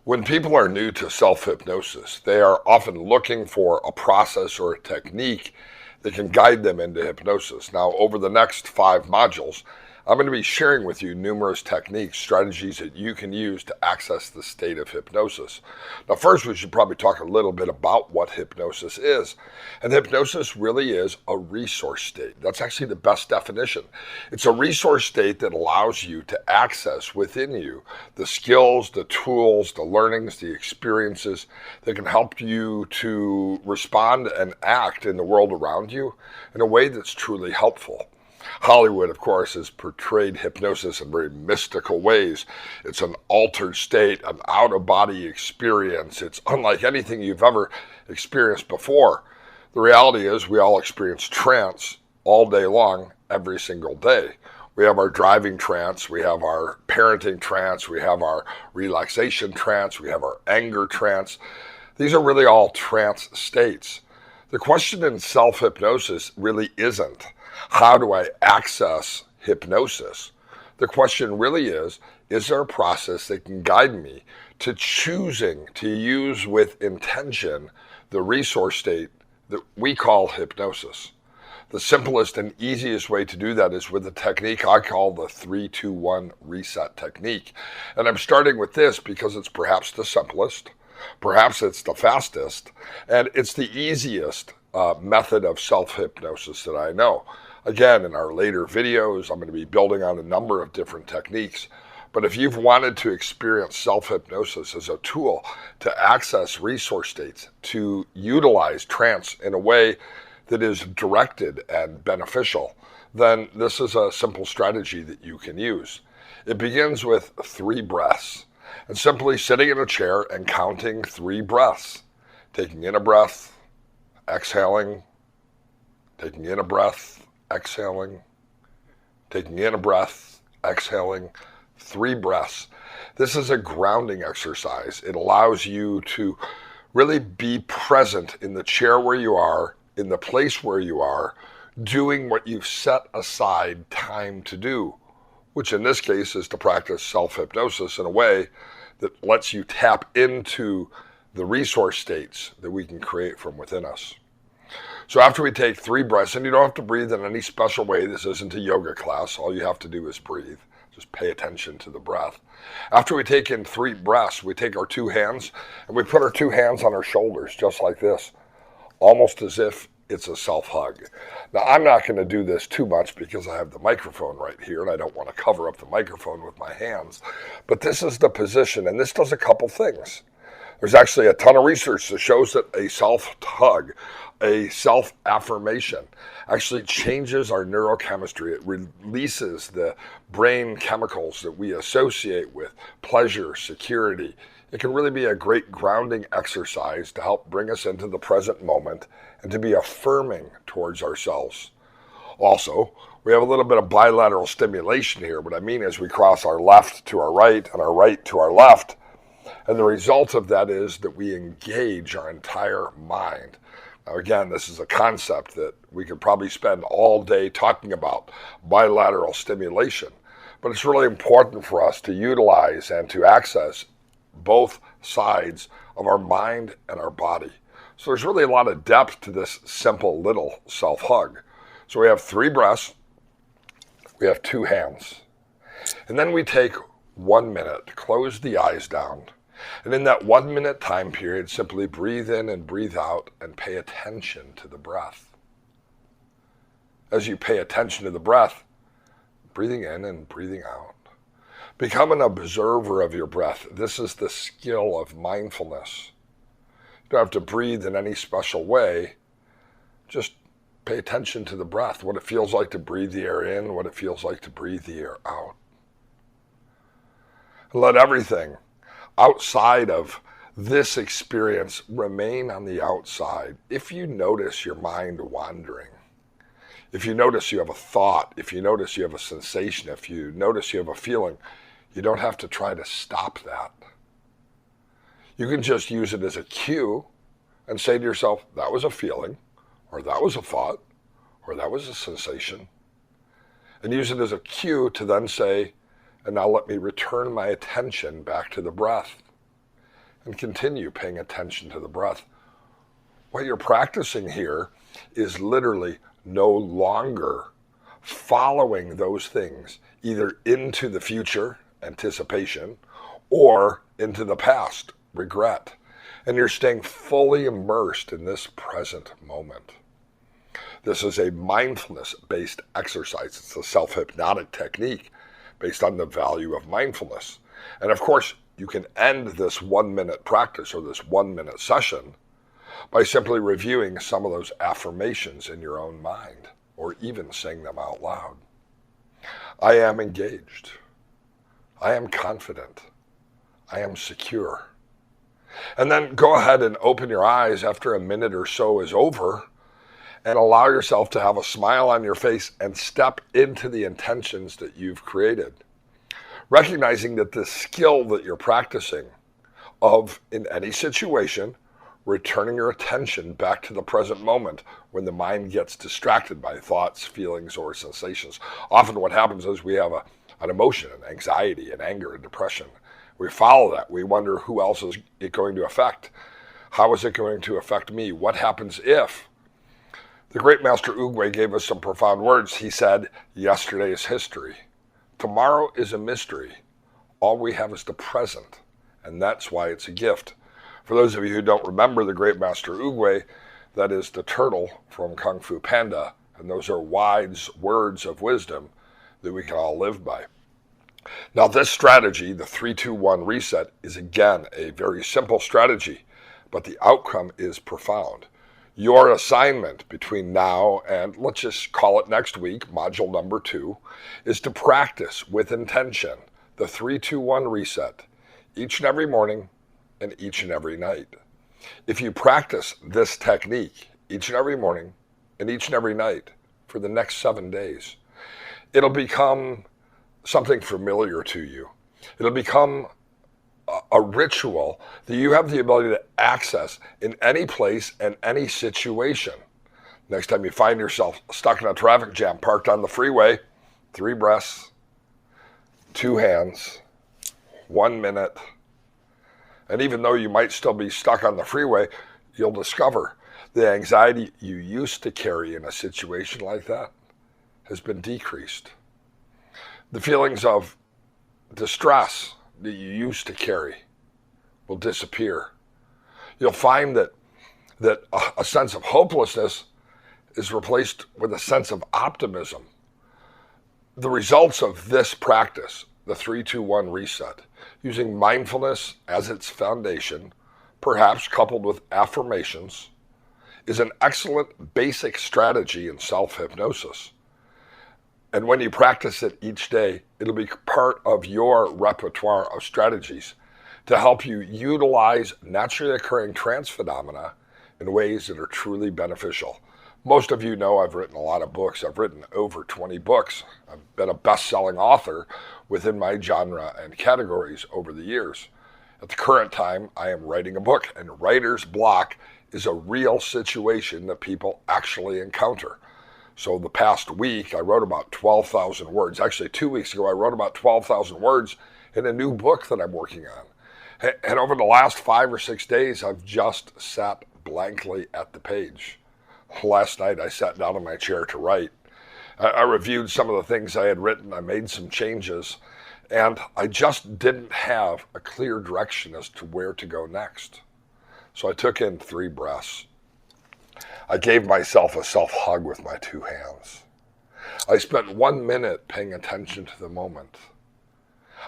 When people are new to self-hypnosis, they are often looking for a process or a technique that can guide them into hypnosis. Now, over the next 5 modules, I'm going to be sharing with you numerous techniques, strategies that you can use to access the state of hypnosis. Now, first, we should probably talk a little bit about what hypnosis is. And hypnosis really is a resource state. That's actually the best definition. It's a resource state that allows you to access within you the skills, the tools, the learnings, the experiences that can help you to respond and act in the world around you in a way that's truly helpful. Hollywood, of course, has portrayed hypnosis in very mystical ways. It's an altered state, an out-of-body experience. It's unlike anything you've ever experienced before. The reality is we all experience trance all day long, every single day. We have our driving trance, we have our parenting trance, we have our relaxation trance, we have our anger trance. These are really all trance states. The question in self-hypnosis really isn't, how do I access hypnosis? The question really is there a process that can guide me to choosing to use with intention the resource state that we call hypnosis? The simplest and easiest way to do that is with a technique I call the 3-2-1 reset technique. And I'm starting with this because it's perhaps the simplest, perhaps it's the fastest, and it's the easiest method of self-hypnosis that I know. Again, in our later videos, I'm going to be building on a number of different techniques. But if you've wanted to experience self-hypnosis as a tool to access resource states, to utilize trance in a way that is directed and beneficial, then this is a simple strategy that you can use. It begins with 3 breaths, and simply sitting in a chair and counting 3 breaths. Taking in a breath, exhaling, taking in a breath, exhaling, taking in a breath, exhaling, 3 breaths. This is a grounding exercise. It allows you to really be present in the chair where you are, in the place where you are, doing what you've set aside time to do, which in this case is to practice self-hypnosis in a way that lets you tap into the resource states that we can create from within us. So after we take 3 breaths, and you don't have to breathe in any special way, this isn't a yoga class, all you have to do is breathe. Just pay attention to the breath. After we take in 3 breaths, we take our 2 hands, and we put our 2 hands on our shoulders, just like this, almost as if it's a self-hug. Now, I'm not going to do this too much because I have the microphone right here, and I don't want to cover up the microphone with my hands, but this is the position, and this does a couple things. There's actually a ton of research that shows that a self-hug, a self-affirmation, actually changes our neurochemistry. It releases the brain chemicals that we associate with pleasure, security. It can really be a great grounding exercise to help bring us into the present moment and to be affirming towards ourselves. Also, we have a little bit of bilateral stimulation here. What I mean is we cross our left to our right and our right to our left. And the result of that is that we engage our entire mind. Now again, this is a concept that we could probably spend all day talking about, bilateral stimulation. But it's really important for us to utilize and to access both sides of our mind and our body. So there's really a lot of depth to this simple little self-hug. So we have 3 breaths, we have 2 hands, and then we take 1 minute, close the eyes down. And in that 1 minute time period, simply breathe in and breathe out and pay attention to the breath. As you pay attention to the breath, breathing in and breathing out, become an observer of your breath. This is the skill of mindfulness. You don't have to breathe in any special way. Just pay attention to the breath, what it feels like to breathe the air in, what it feels like to breathe the air out. And let everything outside of this experience remain on the outside. If you notice your mind wandering, if you notice you have a thought, if you notice you have a sensation, if you notice you have a feeling, you don't have to try to stop that. You can just use it as a cue and say to yourself, that was a feeling, or that was a thought, or that was a sensation. And use it as a cue to then say, and now let me return my attention back to the breath. and continue paying attention to the breath. What you're practicing here is literally no longer following those things either into the future, anticipation, or into the past, regret. And you're staying fully immersed in this present moment. This is a mindfulness-based exercise. It's a self-hypnotic technique based on the value of mindfulness. And of course, you can end this 1-minute practice or this 1-minute session by simply reviewing some of those affirmations in your own mind, or even saying them out loud. I am engaged. I am confident. I am secure. And then go ahead and open your eyes after a minute or so is over and allow yourself to have a smile on your face and step into the intentions that you've created. Recognizing that the skill that you're practicing of, in any situation, returning your attention back to the present moment when the mind gets distracted by thoughts, feelings, or sensations. Often what happens is we have an emotion, an anxiety, an anger, and depression. We follow that. We wonder who else is it going to affect? How is it going to affect me? What happens if? The great Master Oogway gave us some profound words. He said, yesterday is history. Tomorrow is a mystery. All we have is the present, and that's why it's a gift. For those of you who don't remember the great Master Oogway, that is the turtle from Kung Fu Panda, and those are wise words of wisdom that we can all live by. Now this strategy, the 3-2-1 reset, is again a very simple strategy, but the outcome is profound. Your assignment between now and, let's just call it next week, module number 2, is to practice with intention the 3-2-1 reset each and every morning and each and every night. If you practice this technique each and every morning and each and every night for the next 7 days, it'll become something familiar to you. It'll become a ritual that you have the ability to access in any place and any situation. Next time you find yourself stuck in a traffic jam, parked on the freeway, 3 breaths, 2 hands, 1 minute. And even though you might still be stuck on the freeway, you'll discover the anxiety you used to carry in a situation like that has been decreased. The feelings of distress that you used to carry will disappear. You'll find that a sense of hopelessness is replaced with a sense of optimism. The results of this practice, the 3-2-1 reset, using mindfulness as its foundation, perhaps coupled with affirmations, is an excellent basic strategy in self-hypnosis. And when you practice it each day, it'll be part of your repertoire of strategies to help you utilize naturally occurring trance phenomena in ways that are truly beneficial. Most of you know I've written a lot of books. I've written over 20 books. I've been a best-selling author within my genre and categories over the years. At the current time, I am writing a book, and writer's block is a real situation that people actually encounter. So the past week, I wrote about 12,000 words. Actually, 2 weeks ago, I wrote about 12,000 words in a new book that I'm working on. And over the last 5 or 6 days, I've just sat blankly at the page. Last night, I sat down in my chair to write. I reviewed some of the things I had written. I made some changes. And I just didn't have a clear direction as to where to go next. So I took in 3 breaths. I gave myself a self-hug with my 2 hands. I spent 1 minute paying attention to the moment.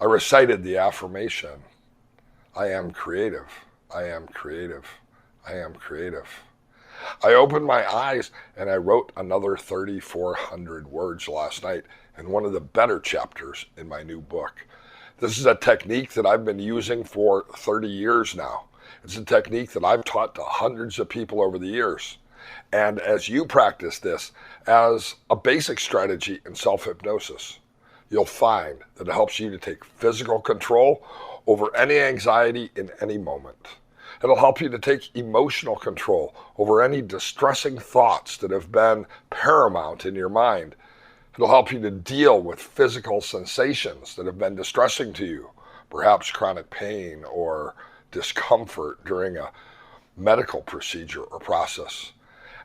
I recited the affirmation, I am creative, I am creative, I am creative. I opened my eyes and I wrote another 3,400 words last night in one of the better chapters in my new book. This is a technique that I've been using for 30 years now. It's a technique that I've taught to hundreds of people over the years. And as you practice this as a basic strategy in self-hypnosis, you'll find that it helps you to take physical control over any anxiety in any moment. It'll help you to take emotional control over any distressing thoughts that have been paramount in your mind. It'll help you to deal with physical sensations that have been distressing to you, perhaps chronic pain or discomfort during a medical procedure or process.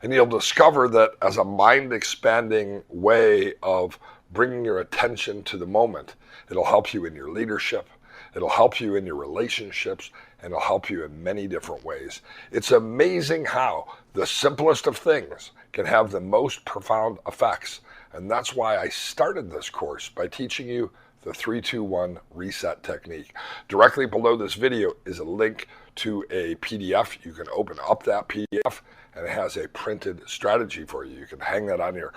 And you'll discover that as a mind-expanding way of bringing your attention to the moment, it'll help you in your leadership, it'll help you in your relationships, and it'll help you in many different ways. It's amazing how the simplest of things can have the most profound effects. And that's why I started this course by teaching you the 3-2-1 reset technique. Directly below this video is a link to a PDF. You can open up that PDF and it has a printed strategy for you. You can hang that on your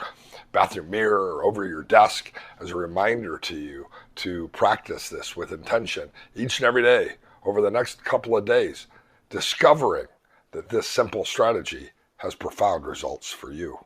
bathroom mirror or over your desk as a reminder to you to practice this with intention each and every day over the next couple of days, discovering that this simple strategy has profound results for you.